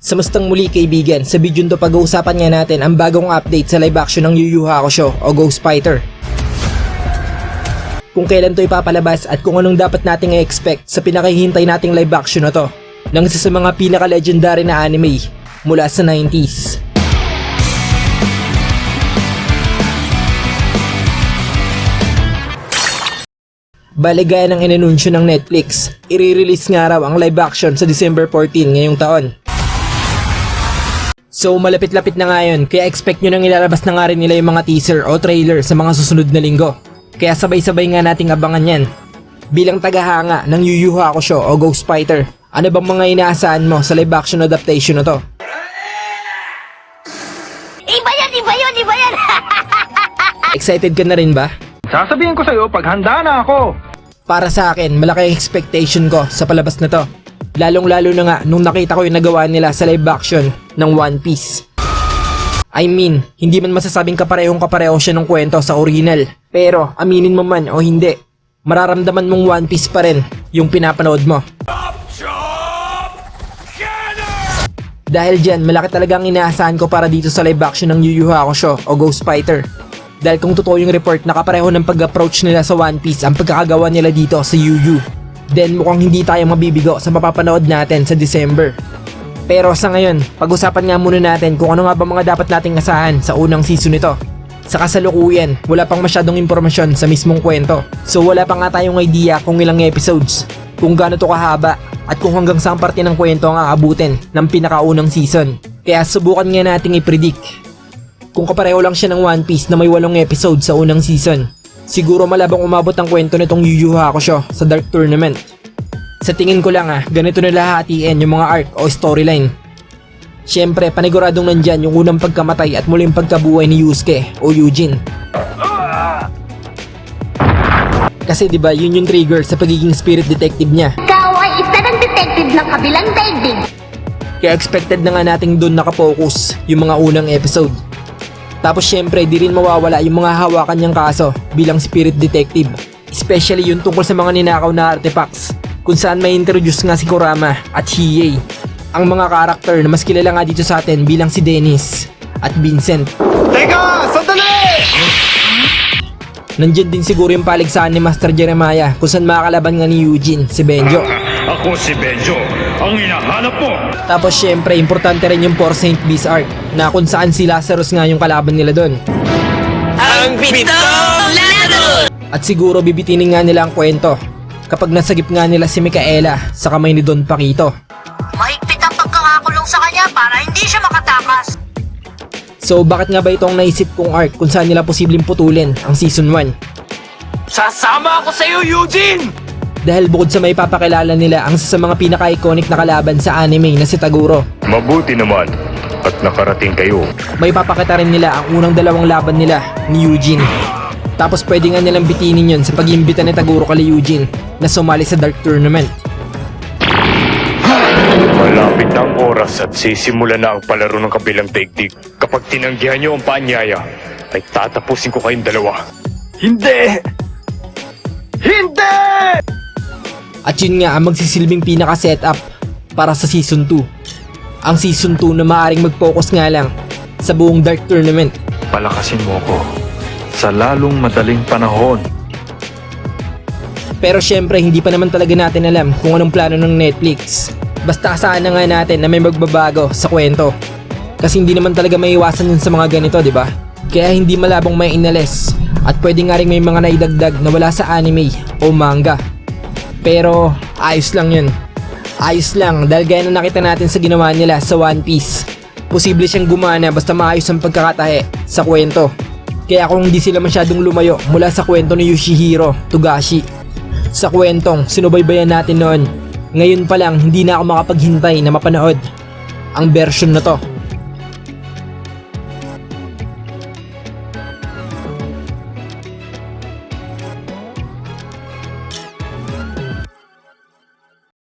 Samustang muli kaibigan, sa video nito pag-uusapan nga natin ang bagong update sa live action ng Yu Yu Hakusho o Ghost Fighter. Kung kailan to ipapalabas at kung anong dapat nating i-expect sa pinakahihintay nating live action na to ng isa sa mga pinaka-legendary na anime mula sa 90s. Bale gaya ng inanunsyo ng Netflix, i-release nga raw ang live action sa December 14 ngayong taon. So malapit-lapit na nga yun, kaya expect nyo nang ilalabas na nga rin nila yung mga teaser o trailer sa mga susunod na linggo. Kaya sabay-sabay nga nating abangan yan. Bilang tagahanga ng Yu Yu Hakusho o Ghost Fighter, ano bang mga inaasahan mo sa live action adaptation na to? Iba yan! Excited ka na rin ba? Sasabihin ko sa'yo pag handa na ako. Para sa akin, malaki ang expectation ko sa palabas na to. Lalong-lalo na nga nung nakita ko yung nagawa nila sa live action ng One Piece. I mean, hindi man masasabing kapareho siya ng kwento sa original. Pero aminin mo man o hindi, mararamdaman mong One Piece pa rin yung pinapanood mo. Dahil dyan, malaki talagang inaasahan ko para dito sa live action ng Yu Yu Hakusho o Ghost Fighter. Dahil kung totoo yung report na kapareho ng pag-approach nila sa One Piece ang pagkakagawa nila dito sa Yu Yu, then mukhang hindi tayo mabibigo sa mapapanood natin sa December. Pero sa ngayon, pag-usapan nga muna natin kung ano nga ba mga dapat nating asahan sa unang season nito. Sa kasalukuyan, wala pang masyadong impormasyon sa mismong kwento. So wala pa nga tayong idea kung ilang episodes, kung gaano to kahaba, at kung hanggang saang parte ng kwento ang aabutin ng pinakaunang season. Kaya subukan nga nating i-predict. Kung kapareho lang siya ng One Piece na may 8 episodes sa unang season, siguro malabang umabot ang kwento nitong Yu Yu Hakusho sa Dark Tournament. Sa tingin ko lang ganito na lahatiin yung mga arc o storyline. Siyempre, paniguradong nandyan yung unang pagkamatay at muling pagkabuhay ni Yusuke o Eugene. Kasi diba yun yung trigger sa pagiging spirit detective niya. Ikaw ay isa ng detective ng kabilang daigdig. Kaya expected na nga nating dun nakapokus yung mga unang episode. Tapos syempre, di rin mawawala yung mga hawakan niyang kaso bilang spirit detective. Especially yung tungkol sa mga ninakaw na artifacts, kung saan may introduce nga si Kurama at Hiei, ang mga karakter na mas kilala nga dito sa atin bilang si Dennis at Vincent. Teka! Sandali! Nandiyan din siguro yung paligsahan ni Master Jeremiah kung saan makakalaban nga ni Eugene, si Benjo. Ako si Benjo, ang hinahanap mo! Tapos syempre, importante rin yung 4 Saint Beast arc na kung saan si Lazarus nga yung kalaban nila doon. Ang pitong laro! At siguro bibitinin nga nila ang kwento kapag nasagip nga nila si Micaela sa kamay ni Don Paquito. Mahigpit ang pagkakakulong sa kanya para hindi siya makatakas. So bakit nga ba itong naisip kong arc kung saan nila posibleng putulin ang season 1? Sasama ako sa'yo, Eugene! Dahil bukod sa may papakilala nila ang isa sa mga pinaka-iconic na kalaban sa anime na si Taguro, Mabuti naman at nakarating kayo. may papakita rin nila ang unang dalawang laban nila ni Eugene. Tapos pwede nga nilang bitinin yun sa pag-imbita ni Taguro kay Eugene na sumali sa Dark Tournament. Malapit na ang oras at sisimula na ang palaro ng kabilang daigdig. Kapag tinanggihan niyo ang paanyaya, ay tatapusin ko kayong dalawa. Hindi! Hindi! At yun nga ang magsisilbing pinaka-setup para sa Season 2. Ang Season 2 na maaaring mag-focus nga lang sa buong Dark Tournament. Palakasin mo ko sa lalong madaling panahon. Pero syempre hindi pa naman talaga natin alam kung anong plano ng Netflix. Basta asahan na nga natin na may magbabago sa kwento. Kasi hindi naman talaga maiiwasan yun sa mga ganito, di ba? Kaya hindi malabong may inalis. At pwede nga rin may mga naidagdag na wala sa anime o manga. Pero ayos lang yun. Ayos lang dahil gaya na nakita natin sa ginawa nila sa One Piece. Posible siyang gumana basta maayos ang pagkakatahe sa kwento. Kaya kung hindi sila masyadong lumayo mula sa kwento ni Yoshihiro Togashi, sa kwentong sinubaybayan natin noon, ngayon pa lang hindi na ako makapaghintay na mapanood ang version na to.